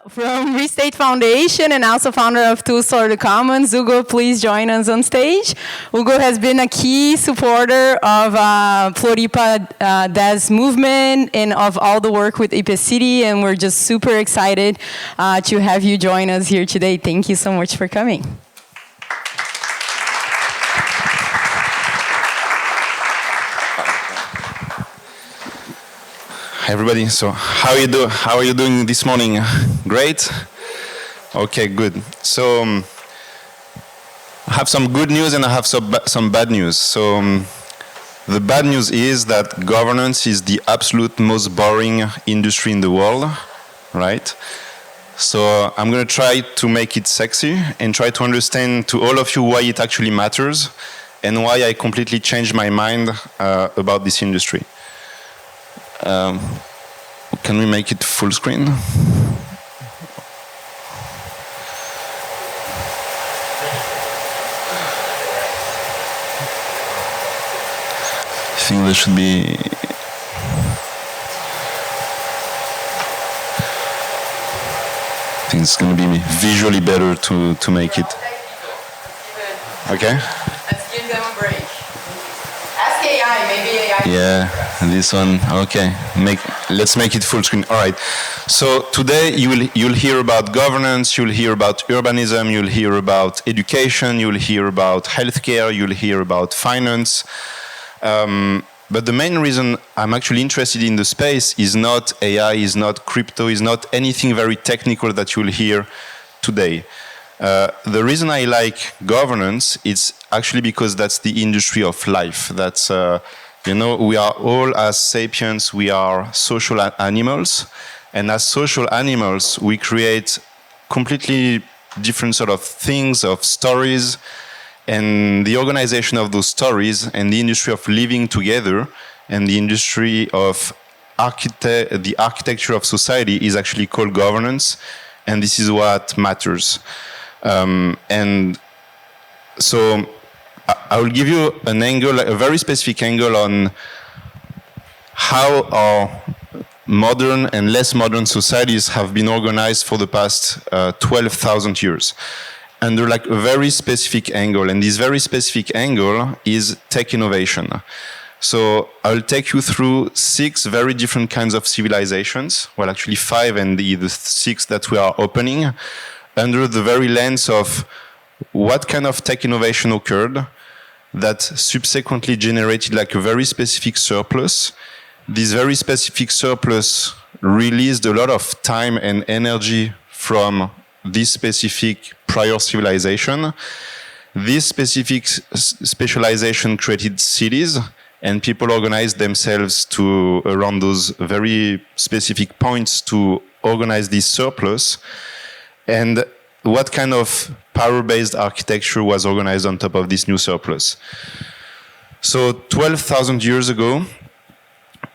from reState Foundation and also founder of Tools for the Commons. Hugo, please join us on stage. Hugo has been a key supporter of Floripa DES movement and of all the work with IPCity, and we're just super excited to have you join us here today. Thank you so much for coming. Hi everybody. So how are you doing this morning? Great? Okay, good. So I have some good news and I have some bad news. So the bad news is that governance is the absolute most boring industry in the world, right? So I'm going to try to make it sexy and try to understand to all of you why it actually matters and why I completely changed my mind about this industry. Can we make it full screen? I think there should be. I think it's going to be visually better to make it. Okay? Let's give them a break. Ask AI, maybe AI. Yeah, this one. Okay, let's make it full screen. All right. So today you'll hear about governance, you'll hear about urbanism, you'll hear about education, you'll hear about healthcare, you'll hear about finance. But the main reason I'm actually interested in the space is not AI, is not crypto, is not anything very technical that you'll hear today. The reason I like governance is actually because that's the industry of life. That's, we are all, as sapiens, we are social animals. And as social animals, we create completely different sort of things, of stories. And the organization of those stories and the industry of living together and the industry of the architecture of society is actually called governance. And this is what matters. And so I will give you an angle, a very specific angle on how our modern and less modern societies have been organized for the past 12,000 years under like a very specific angle. And this very specific angle is tech innovation. So I'll take you through 6 very different kinds of civilizations. Well, actually 5 and the 6 that we are opening under the very lens of what kind of tech innovation occurred that subsequently generated like a very specific surplus. This very specific surplus released a lot of time and energy from this specific prior civilization. This specific specialization created cities, and people organized themselves around those very specific points to organize this surplus. And what kind of power-based architecture was organized on top of this new surplus? So 12,000 years ago,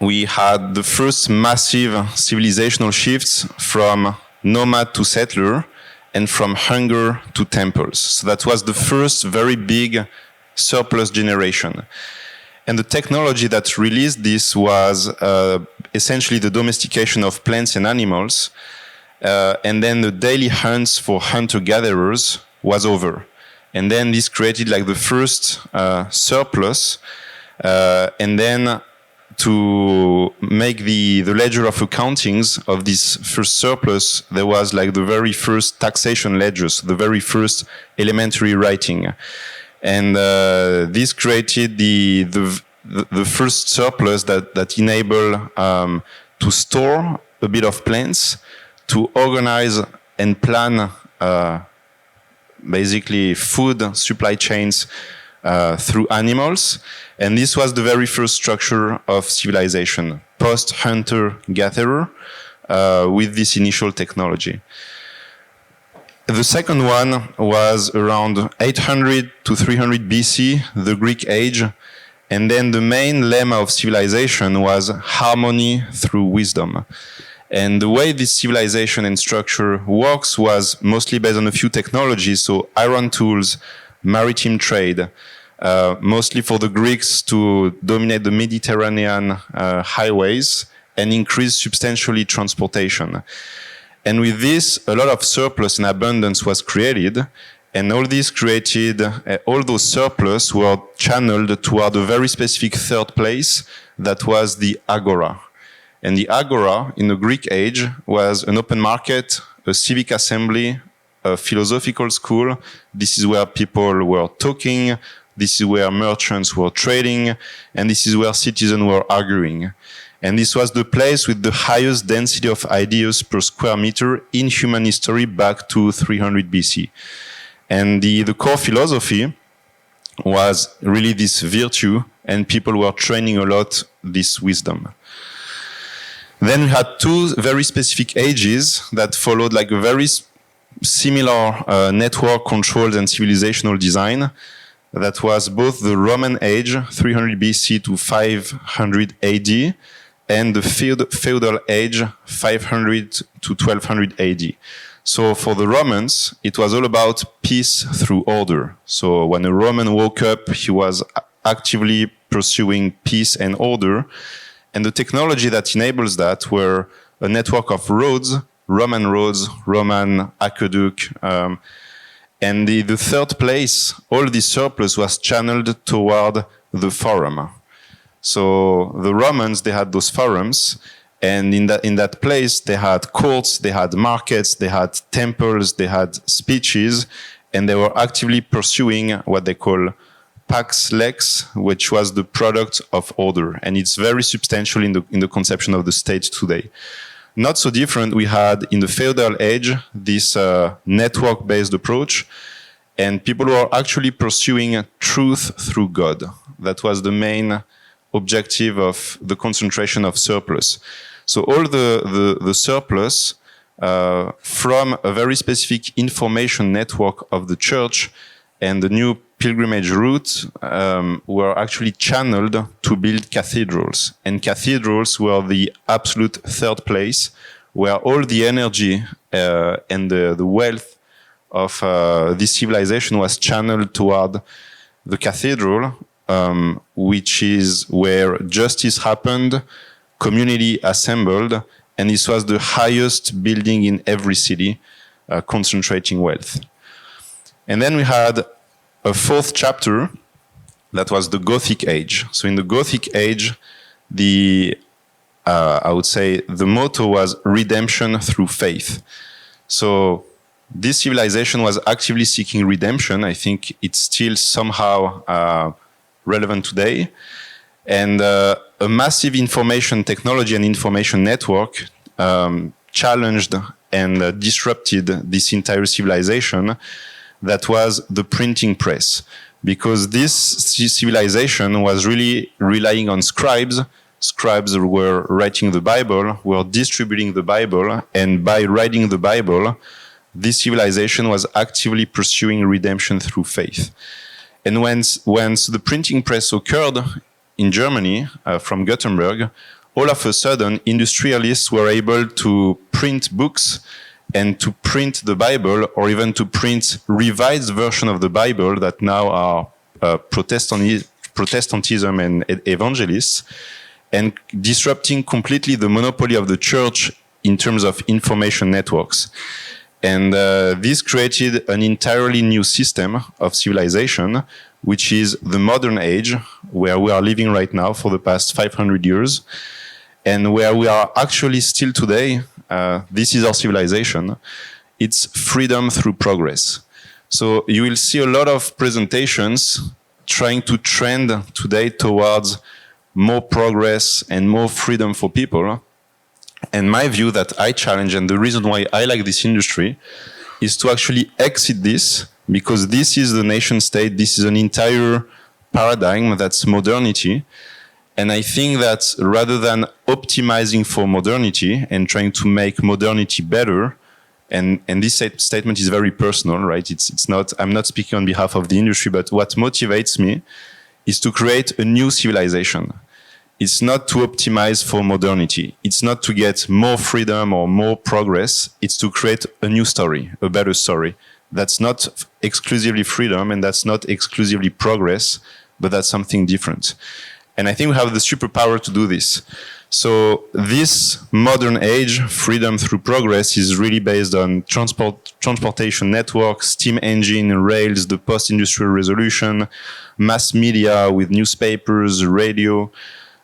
we had the first massive civilizational shifts from nomad to settler and from hunger to temples. So that was the first very big surplus generation. And the technology that released this was essentially the domestication of plants and animals. And then the daily hunts for hunter-gatherers was over. And then this created like the first surplus. And then to make the ledger of accountings of this first surplus, there was like the very first taxation ledgers, the very first elementary writing. And this created the first surplus that enable to store a bit of plants, to organize and plan basically food supply chains through animals. And this was the very first structure of civilization, post-hunter-gatherer, with this initial technology. The second one was around 800 to 300 BC, the Greek age. And then the main lemma of civilization was harmony through wisdom. And the way this civilization and structure works was mostly based on a few technologies, so iron tools, maritime trade, mostly for the Greeks to dominate the Mediterranean highways and increase substantially transportation. And with this, a lot of surplus and abundance was created. And all these created, all those surplus were channeled toward a very specific third place that was the agora. And the agora in the Greek age was an open market, a civic assembly, a philosophical school. This is where people were talking. This is where merchants were trading. And this is where citizens were arguing. And this was the place with the highest density of ideas per square meter in human history back to 300 BC. And the core philosophy was really this virtue, and people were training a lot this wisdom. Then we had two very specific ages that followed like a very similar network controlled and civilizational design. That was both the Roman age, 300 BC to 500 AD, and the feudal age, 500 to 1200 AD. So for the Romans, it was all about peace through order. So when a Roman woke up, he was actively pursuing peace and order. And the technology that enables that were a network of roads, Roman aqueduct. And the third place, all the surplus was channeled toward the forum. So the Romans, they had those forums. And in that place, they had courts, they had markets, they had temples, they had speeches, and they were actively pursuing what they call pax lex, which was the product of order. And it's very substantial in the conception of the state today. Not so different, we had in the feudal age this network-based approach, and people were actually pursuing truth through God. That was the main objective of the concentration of surplus. So all the surplus from a very specific information network of the church and the new pilgrimage route were actually channeled to build cathedrals. And cathedrals were the absolute third place where all the energy and the wealth of this civilization was channeled toward the cathedral, which is where justice happened, community assembled, and this was the highest building in every city, concentrating wealth. And then we had a fourth chapter that was the Gothic age. So in the Gothic age, I would say the motto was redemption through faith. So this civilization was actively seeking redemption. I think it's still somehow relevant today. And a massive information technology and information network challenged and disrupted this entire civilization. That was the printing press. Because this civilization was really relying on scribes. Scribes were writing the Bible, were distributing the Bible, and by writing the Bible, this civilization was actively pursuing redemption through faith. And once the printing press occurred in Germany, from Gutenberg, all of a sudden, industrialists were able to print books and to print the Bible, or even to print revised version of the Bible that now are Protestantism and evangelists, and disrupting completely the monopoly of the church in terms of information networks. And this created an entirely new system of civilization, which is the modern age, where we are living right now for the past 500 years, and where we are actually still today. This is our civilization. It's freedom through progress. So you will see a lot of presentations trying to trend today towards more progress and more freedom for people. And my view that I challenge, and the reason why I like this industry, is to actually exit this, because this is the nation state, this is an entire paradigm that's modernity. And I think that rather than optimizing for modernity and trying to make modernity better, and this statement is very personal, right? It's not, I'm not speaking on behalf of the industry, but what motivates me is to create a new civilization. It's not to optimize for modernity. It's not to get more freedom or more progress. It's to create a new story, a better story. That's not exclusively freedom, and that's not exclusively progress, but that's something different. And I think we have the superpower to do this. So this modern age, freedom through progress, is really based on transportation network, steam engine, rails, the post-industrial revolution, mass media with newspapers, radio,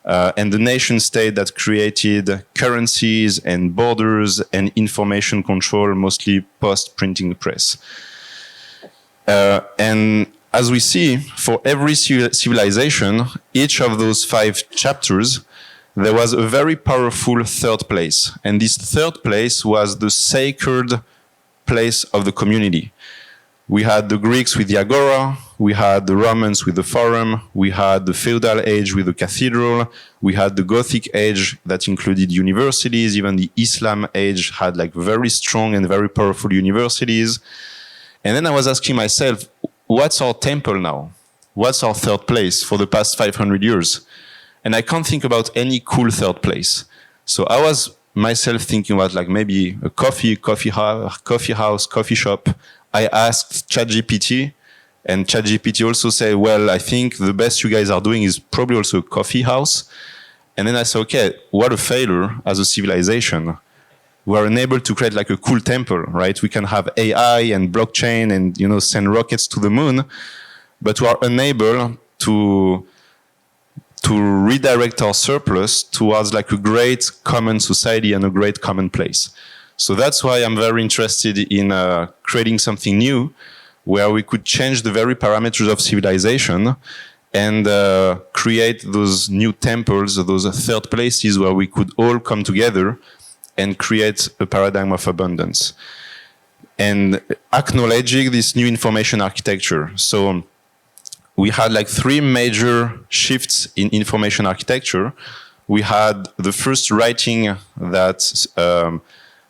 and the nation state that created currencies and borders and information control, mostly post-printing press. And as we see, for every civilization, each of those 5 chapters, there was a very powerful third place. And this third place was the sacred place of the community. We had the Greeks with the agora, we had the Romans with the forum, we had the feudal age with the cathedral, we had the Gothic age that included universities, even the Islam age had like very strong and very powerful universities. And then I was asking myself, what's our temple now? What's our third place for the past 500 years? And I can't think about any cool third place. So I was myself thinking about like maybe a coffee house, coffee shop. I asked ChatGPT, and ChatGPT also said, well, I think the best you guys are doing is probably also a coffee house. And then I said, okay, what a failure as a civilization. We are unable to create like a cool temple, right? We can have AI and blockchain and, you know, send rockets to the moon, but we are unable to redirect our surplus towards like a great common society and a great common place. So that's why I'm very interested in creating something new where we could change the very parameters of civilization and create those new temples, those third places where we could all come together and create a paradigm of abundance. And acknowledging this new information architecture. So we had like 3 major shifts in information architecture. We had the first writing that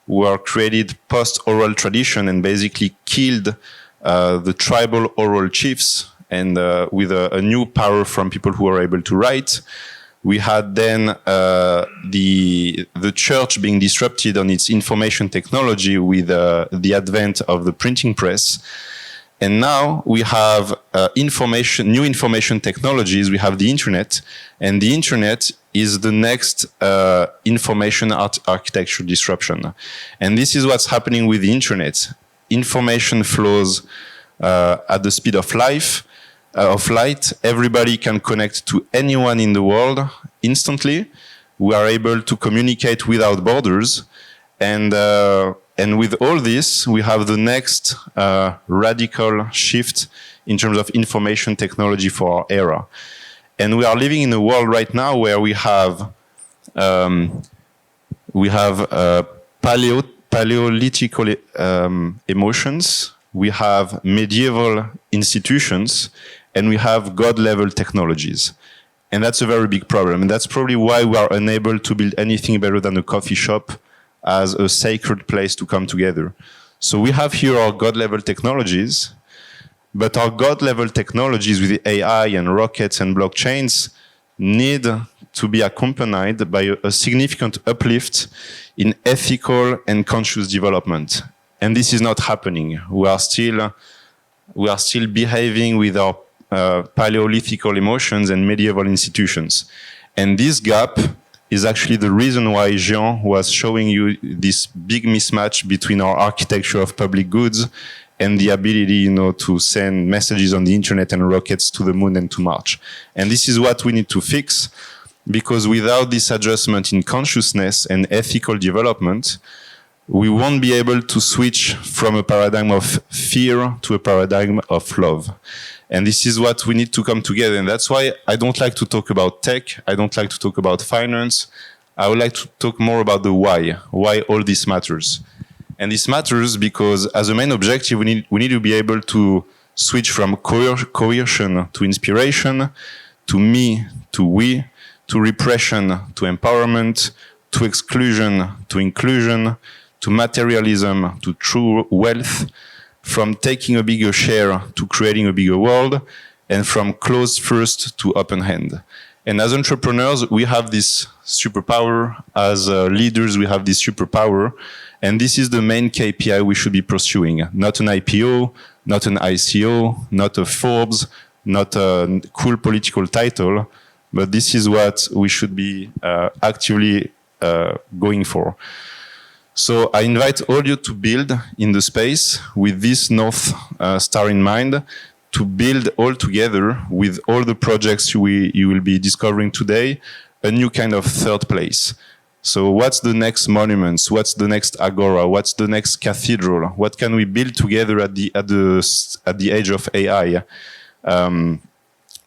were created post-oral tradition and basically killed the tribal oral chiefs and with a new power from people who are able to write. We had then the church being disrupted on its information technology with the advent of the printing press. And now we have new information technologies. We have the internet, and the internet is the next information architecture disruption. And this is what's happening with the internet. Information flows at the speed of light. Everybody can connect to anyone in the world instantly. We are able to communicate without borders. And with all this, we have the next radical shift in terms of information technology for our era. And we are living in a world right now where we have paleolithical emotions, we have medieval institutions, and we have God-level technologies. And that's a very big problem. And that's probably why we are unable to build anything better than a coffee shop as a sacred place to come together. So we have here our God-level technologies, but our God-level technologies with AI and rockets and blockchains need to be accompanied by a significant uplift in ethical and conscious development. And this is not happening. We are still behaving with our paleolithical emotions and medieval institutions. And this gap is actually the reason why Jean was showing you this big mismatch between our architecture of public goods and the ability, to send messages on the internet and rockets to the moon and to Mars. And this is what we need to fix, because without this adjustment in consciousness and ethical development, we won't be able to switch from a paradigm of fear to a paradigm of love. And this is what we need to come together. And that's why I don't like to talk about tech. I don't like to talk about finance. I would like to talk more about the why all this matters. And this matters because as a main objective, we need to be able to switch from coercion to inspiration, to me, to we, to repression, to empowerment, to exclusion, to inclusion, to materialism, to true wealth, from taking a bigger share to creating a bigger world, and from closed first to open hand. And as entrepreneurs, we have this superpower. As leaders, we have this superpower. And this is the main KPI we should be pursuing. Not an IPO, not an ICO, not a Forbes, not a cool political title, but this is what we should be actively going for. So I invite all you to build in the space with this North Star in mind, to build all together with all the projects you will be discovering today, a new kind of third place. So what's the next monuments? What's the next agora? What's the next cathedral? What can we build together at the age of AI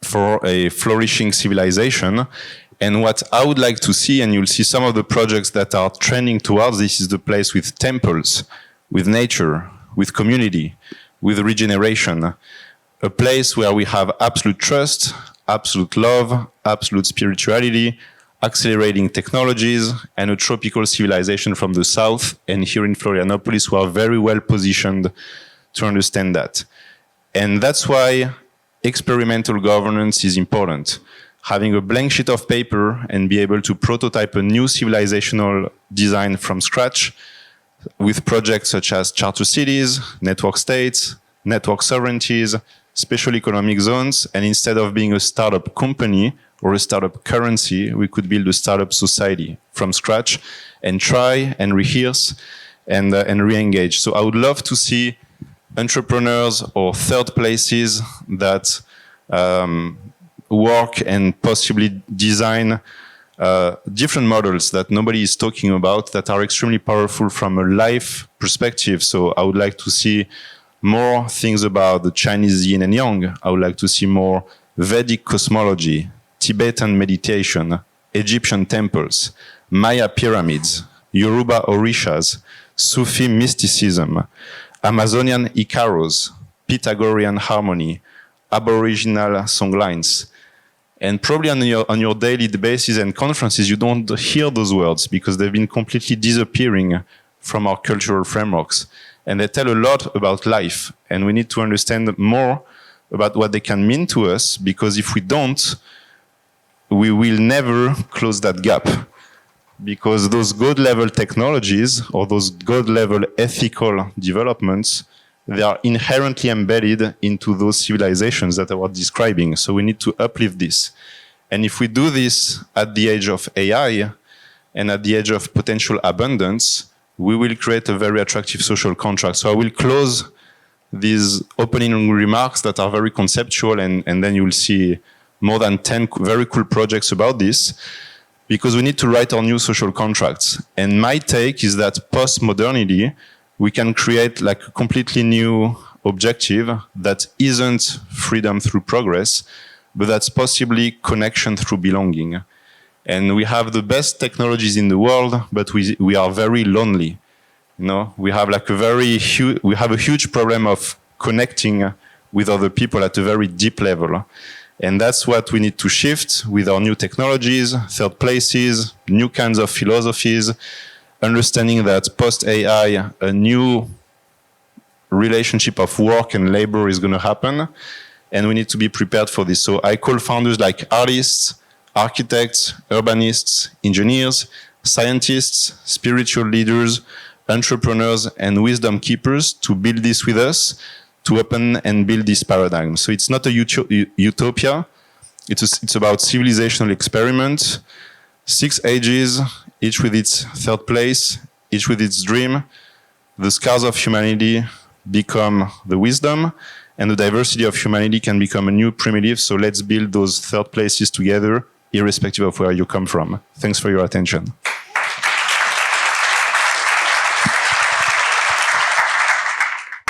for a flourishing civilization? And what I would like to see, and you'll see some of the projects that are trending towards this, is the place with temples, with nature, with community, with regeneration. A place where we have absolute trust, absolute love, absolute spirituality, accelerating technologies, and a tropical civilization from the south, and here in Florianopolis, we are very well positioned to understand that. And that's why experimental governance is important. Having a blank sheet of paper and be able to prototype a new civilizational design from scratch with projects such as charter cities, network states, network sovereignties, special economic zones, and instead of being a startup company or a startup currency, we could build a startup society from scratch and try and rehearse and re-engage. So I would love to see entrepreneurs or third places that work and possibly design different models that nobody is talking about that are extremely powerful from a life perspective. So I would like to see more things about the Chinese yin and yang. I would like to see more Vedic cosmology, Tibetan meditation, Egyptian temples, Maya pyramids, Yoruba orishas, Sufi mysticism, Amazonian Icaros, Pythagorean harmony, Aboriginal songlines. And probably on your daily basis and conferences, you don't hear those words because they've been completely disappearing from our cultural frameworks. And they tell a lot about life. And we need to understand more about what they can mean to us, because if we don't, we will never close that gap. Because those God-level technologies or those God-level ethical developments, they are inherently embedded into those civilizations that I was describing. So we need to uplift this. And if we do this at the age of AI and at the age of potential abundance, we will create a very attractive social contract. So I will close these opening remarks that are very conceptual, and then you will see more than 10 very cool projects about this, because we need to write our new social contracts. And my take is that post-modernity, we can create like a completely new objective that isn't freedom through progress, but that's possibly connection through belonging. And we have the best technologies in the world, but we are very lonely. You know, we have like we have a huge problem of connecting with other people at a very deep level. And that's what we need to shift with our new technologies, third places, new kinds of philosophies, understanding that post-AI, a new relationship of work and labor is going to happen. And we need to be prepared for this. So I call founders like artists, architects, urbanists, engineers, scientists, spiritual leaders, entrepreneurs, and wisdom keepers to build this with us, to open and build this paradigm. So it's not a utopia. It's about civilizational experiment, 6 ages, each with its third place, each with its dream. The scars of humanity become the wisdom, and the diversity of humanity can become a new primitive. So let's build those third places together, irrespective of where you come from. Thanks for your attention.